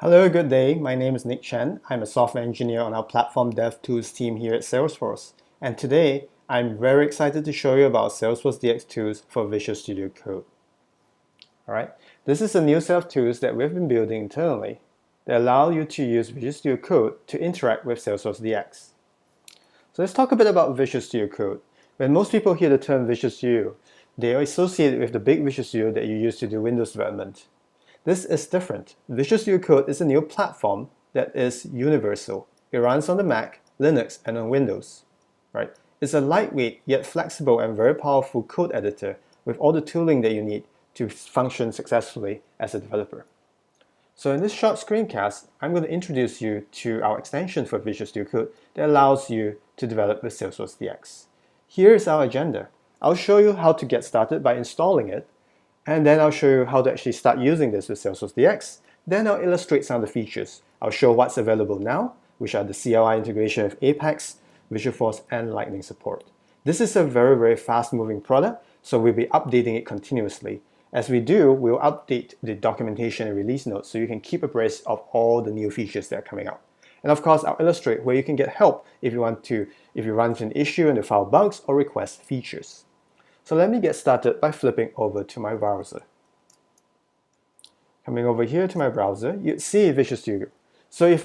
Hello, good day. My name is Nick Chen. I'm a software engineer on our platform dev tools team here at Salesforce. And today, I'm very excited to show you about Salesforce DX tools for Visual Studio Code. All right, this is a new set of tools that we've been building internally that allow you to use Visual Studio Code to interact with Salesforce DX. So let's talk a bit about Visual Studio Code. When most people hear the term Visual Studio, they are associated with the big Visual Studio that you use to do Windows development. This is different. Visual Studio Code is a new platform that is universal. It runs on the Mac, Linux, and on Windows. Right? It's a lightweight yet flexible and very powerful code editor with all the tooling that you need to function successfully as a developer. So in this short screencast, I'm going to introduce you to our extension for Visual Studio Code that allows you to develop with Salesforce DX. Here is our agenda. I'll show you how to get started by installing it, and then I'll show you how to actually start using this with Salesforce DX. Then I'll illustrate some of the features. I'll show what's available now, which are the CLI integration with Apex, Visualforce, and Lightning support. This is a very, very fast-moving product, so we'll be updating it continuously. As we do, we'll update the documentation and release notes so you can keep abreast of all the new features that are coming out. And of course, I'll illustrate where you can get help if you run into an issue and the file bugs or request features. So let me get started by flipping over to my browser. Coming over here to my browser, you see Visual Studio. So if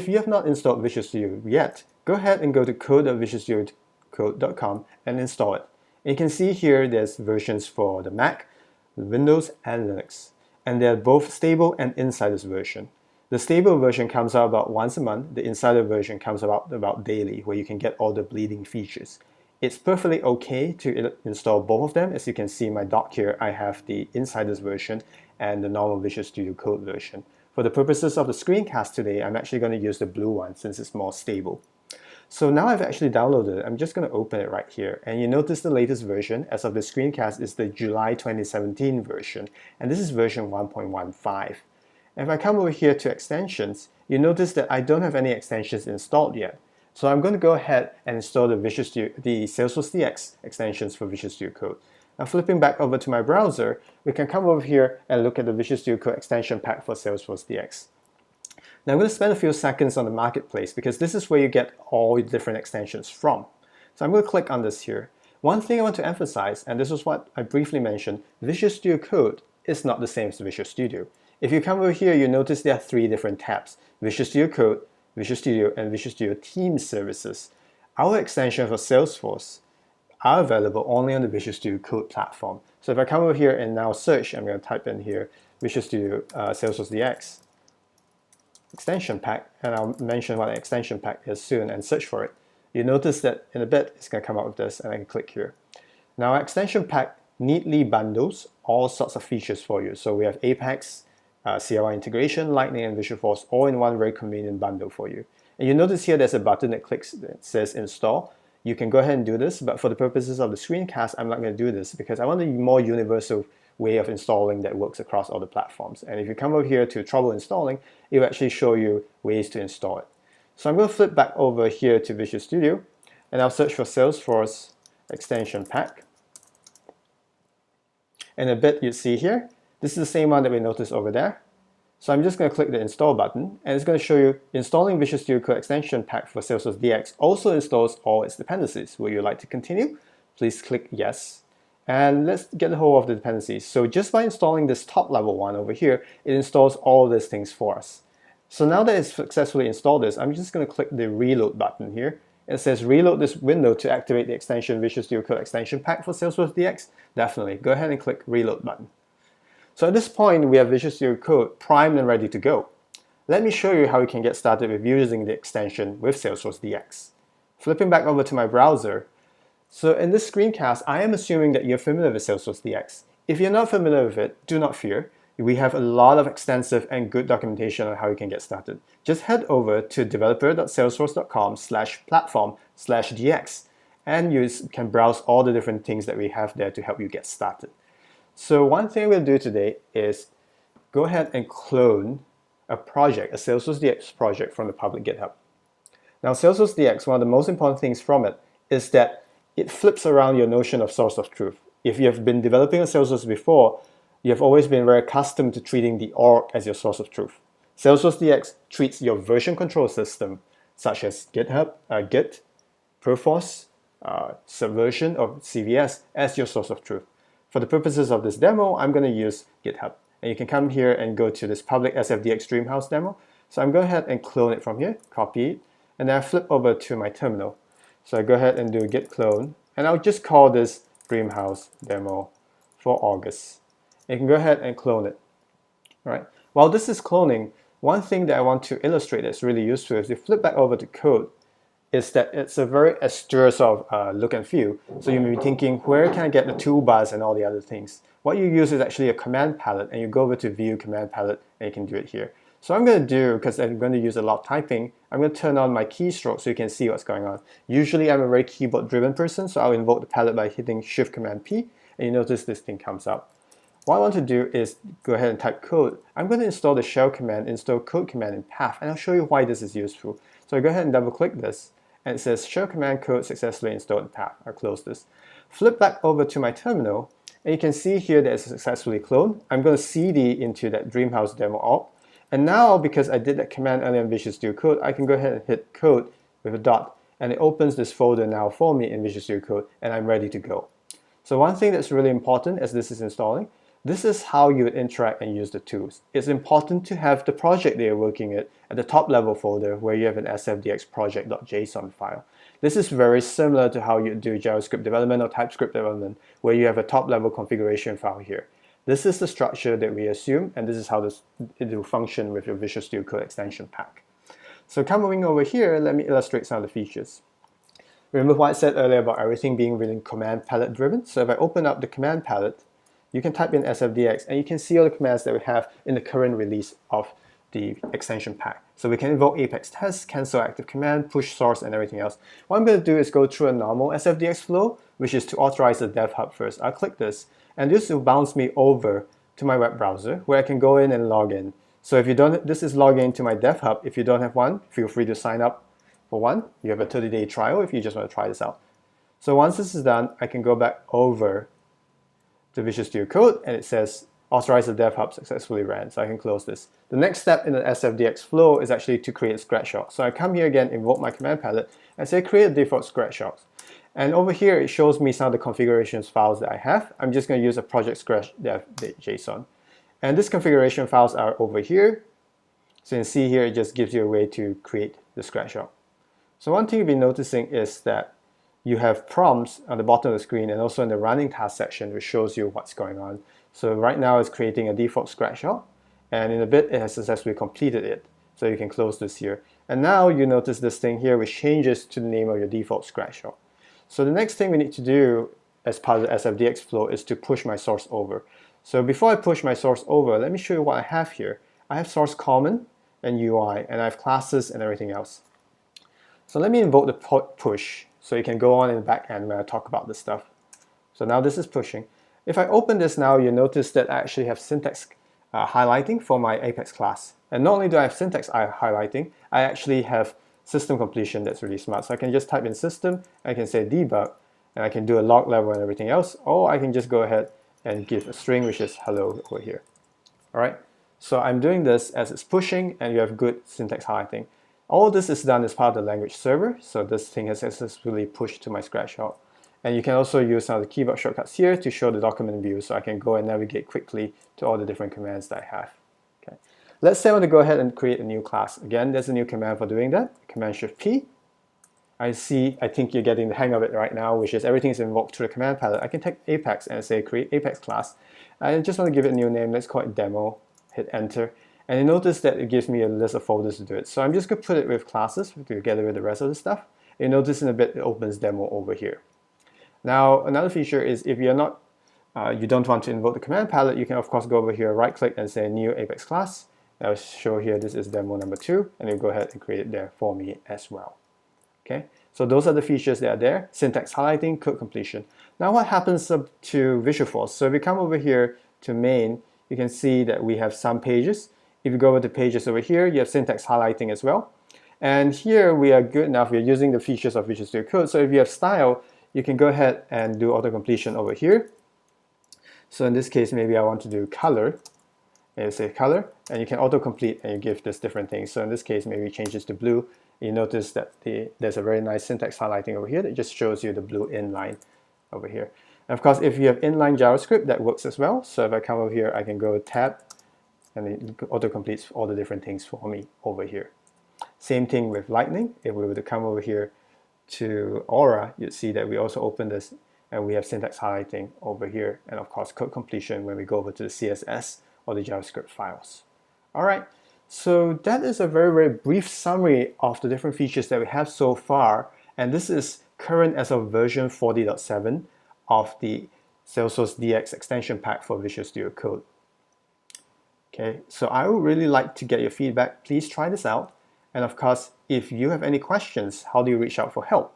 you have not installed Visual Studio yet, go ahead and go to code.visualstudiocode.com and install it. And you can see here there's versions for the Mac, Windows, and Linux. And they're both stable and insiders version. The stable version comes out about once a month. The insider version comes out about daily, where you can get all the bleeding features. It's perfectly okay to install both of them. As you can see in my dock here, I have the insiders version and the normal Visual Studio Code version. For the purposes of the screencast today, I'm actually going to use the blue one since it's more stable. So now I've actually downloaded it. I'm just going to open it right here. And you notice the latest version as of the screencast is the July 2017 version. And this is version 1.15. If I come over here to extensions, you notice that I don't have any extensions installed yet. So I'm going to go ahead and install the Salesforce DX extensions for Visual Studio Code. Now flipping back over to my browser, we can come over here and look at the Visual Studio Code extension pack for Salesforce DX. Now I'm going to spend a few seconds on the marketplace because this is where you get all the different extensions from. So I'm going to click on this here. One thing I want to emphasize, and this is what I briefly mentioned, Visual Studio Code is not the same as Visual Studio. If you come over here, you notice there are three different tabs: Visual Studio Code, Visual Studio, and Visual Studio Team Services. Our extension for Salesforce are available only on the Visual Studio Code platform. So if I come over here and now search, I'm going to type in here Visual Studio Salesforce DX extension pack, and I'll mention what an extension pack is soon and search for it. You notice that in a bit it's going to come out with this, and I can click here. Now our extension pack neatly bundles all sorts of features for you. So we have Apex, CLI integration, Lightning, and Visualforce all in one very convenient bundle for you. And you notice here there's a button that says install. You can go ahead and do this, but for the purposes of the screencast, I'm not going to do this because I want a more universal way of installing that works across all the platforms. And if you come over here to trouble installing, it will actually show you ways to install it. So I'm going to flip back over here to Visual Studio, and I'll search for Salesforce extension pack. In a bit, you see here, this is the same one that we noticed over there. So I'm just going to click the install button, and it's going to show you installing Visual Studio Code extension pack for Salesforce DX also installs all its dependencies. Would you like to continue? Please click yes. And let's get a hold of the dependencies. So just by installing this top level one over here, it installs all these things for us. So now that it's successfully installed this, I'm just going to click the reload button here. It says reload this window to activate the extension Visual Studio Code extension pack for Salesforce DX. Definitely, go ahead and click reload button. So at this point, we have Visual Studio Code primed and ready to go. Let me show you how you can get started with using the extension with Salesforce DX. Flipping back over to my browser. So in this screencast, I am assuming that you're familiar with Salesforce DX. If you're not familiar with it, do not fear. We have a lot of extensive and good documentation on how you can get started. Just head over to developer.salesforce.com/platform/DX and you can browse all the different things that we have there to help you get started. So one thing we'll do today is go ahead and clone a project, a Salesforce DX project from the public GitHub. Now Salesforce DX, one of the most important things from it is that it flips around your notion of source of truth. If you have been developing a Salesforce before, you have always been very accustomed to treating the org as your source of truth. Salesforce DX treats your version control system, such as GitHub, Git, Perforce, Subversion, or CVS, as your source of truth. For the purposes of this demo, I'm going to use GitHub. And you can come here and go to this public SFDX Dreamhouse demo. So I'm going to go ahead and clone it from here, copy it, and then I flip over to my terminal. So I go ahead and do git clone, and I'll just call this Dreamhouse demo for August. And you can go ahead and clone it. All right. While this is cloning, one thing that I want to illustrate that's really useful is if you flip back over to code, is that it's a very austere sort of look and feel. So you may be thinking, where can I get the toolbars and all the other things? What you use is actually a command palette, and you go over to view command palette, and you can do it here. So I'm going to do, because I'm going to use a lot of typing, I'm going to turn on my keystroke so you can see what's going on. Usually I'm a very keyboard driven person, so I'll invoke the palette by hitting Shift Command P, and you notice this thing comes up. What I want to do is go ahead and type code. I'm going to install the shell command, install code command in path, and I'll show you why this is useful. So I go ahead and double click this, and it says shell command code successfully installed in path. I'll close this. Flip back over to my terminal, and you can see here that it's successfully cloned. I'm going to CD into that Dreamhouse demo alt. And now, because I did that command earlier in Visual Studio Code, I can go ahead and hit code with a dot, and it opens this folder now for me in Visual Studio Code, and I'm ready to go. So one thing that's really important as this is installing, this is how you would interact and use the tools. It's important to have the project that you're working at the top level folder where you have an sfdx project.json file. This is very similar to how you do JavaScript development or TypeScript development, where you have a top level configuration file here. This is the structure that we assume, and this is how it will function with your Visual Studio Code extension pack. So coming over here, let me illustrate some of the features. Remember what I said earlier about everything being really command palette driven? So if I open up the command palette, you can type in SFDX, and you can see all the commands that we have in the current release of the extension pack. So we can invoke Apex test, cancel active command, push source, and everything else. What I'm going to do is go through a normal SFDX flow, which is to authorize the dev hub first. I'll click this, and this will bounce me over to my web browser where I can go in and log in. So if you don't, this is logging to my dev hub. If you don't have one, feel free to sign up for one. You have a 30-day trial if you just want to try this out. So once this is done, I can go back over to Visual Studio Code, and it says authorize the dev hub successfully ran, so I can close this. The next step in the SFDX flow is actually to create a scratchshot. So I come here again, invoke my command palette, and say create default scratchshots. And over here, it shows me some of the configurations files that I have. I'm just going to use a project scratch.dev.json. And this configuration files are over here. So you can see here, it just gives you a way to create the scratchshot. So one thing you'll be noticing is that you have prompts on the bottom of the screen and also in the running task section, which shows you what's going on. So right now it's creating a default scratchshot, and in a bit it has successfully completed it. So you can close this here. And now you notice this thing here, which changes to the name of your default scratchshot. So the next thing we need to do as part of the SFDX flow is to push my source over. So before I push my source over, let me show you what I have here. I have source common and UI, and I have classes and everything else. So let me invoke the push, so you can go on in the back end when I talk about this stuff. So now this is pushing. If I open this now, you notice that I actually have syntax highlighting for my Apex class. And not only do I have syntax highlighting, I actually have system completion that's really smart. So I can just type in system, I can say debug, and I can do a log level and everything else, or I can just go ahead and give a string, which is hello over here. All right, so I'm doing this as it's pushing, and you have good syntax highlighting. All this is done as part of the language server, so this thing has successfully pushed to my scratchshot. And you can also use some of the keyboard shortcuts here to show the document view, so I can go and navigate quickly to all the different commands that I have. Okay. Let's say I want to go ahead and create a new class. Again, there's a new command for doing that. Command Shift P. I think you're getting the hang of it right now, which is everything is invoked through the command palette. I can take Apex and say create Apex class. I just want to give it a new name. Let's call it demo. Hit enter. And you notice that it gives me a list of folders to do it. So I'm just going to put it with classes together with the rest of the stuff. You notice in a bit it opens demo over here. Now another feature is if you're not, you don't want to invoke the command palette, you can of course go over here, right click and say new Apex class. I'll show here this is demo number 2, and it'll go ahead and create it there for me as well. Okay, so those are the features that are there: syntax highlighting, code completion. Now what happens up to Visualforce? So if we come over here to main, you can see that we have some pages. If you go over to pages over here, you have syntax highlighting as well. And here we are good enough, we're using the features of Visual Studio Code. So if you have style, you can go ahead and do auto completion over here. So in this case, maybe I want to do color. and you say color, and you can autocomplete and you give this different things. So in this case, maybe change this to blue. You notice that there's a very nice syntax highlighting over here that just shows you the blue inline over here. And of course, if you have inline JavaScript, that works as well. So if I come over here, I can go tab, and it autocompletes all the different things for me over here. Same thing with Lightning. If we were to come over here to Aura, you'd see that we also open this, and we have syntax highlighting over here, and of course code completion when we go over to the CSS or the JavaScript files. All right, so that is a very, very brief summary of the different features that we have so far, and this is current as of version 40.7 of the Salesforce DX extension pack for Visual Studio Code. Okay, so I would really like to get your feedback. Please try this out. And of course, if you have any questions, how do you reach out for help?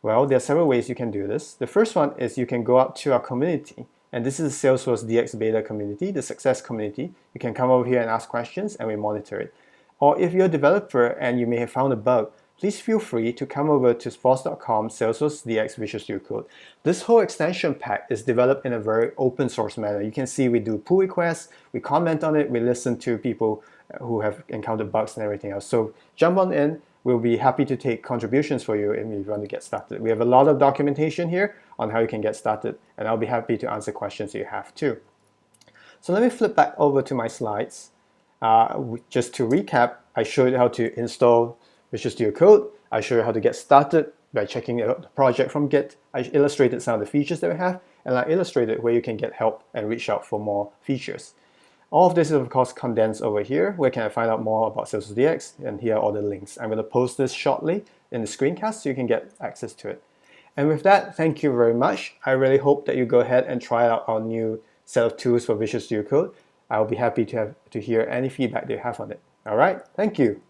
Well, there are several ways you can do this. The first one is you can go out to our community, and this is the Salesforce DX beta community, the success community. You can come over here and ask questions, and we monitor it. Or if you're a developer and you may have found a bug, please feel free to come over to Salesforce.com, Salesforce DX Visual Studio Code. This whole extension pack is developed in a very open source manner. You can see we do pull requests, we comment on it, we listen to people who have encountered bugs and everything else. So jump on in. We'll be happy to take contributions for you if you want to get started. We have a lot of documentation here on how you can get started, and I'll be happy to answer questions you have too. So let me flip back over to my slides. Just to recap, I showed you how to install Visual Studio Code. I showed you how to get started by checking out the project from Git. I illustrated some of the features that we have, and I illustrated where you can get help and reach out for more features. All of this is of course condensed over here. Where can I find out more about Salesforce DX? And here are all the links. I'm going to post this shortly in the screencast so you can get access to it. And with that, thank you very much. I really hope that you go ahead and try out our new set of tools for Visual Studio Code. I'll be happy to hear any feedback that you have on it. All right, thank you.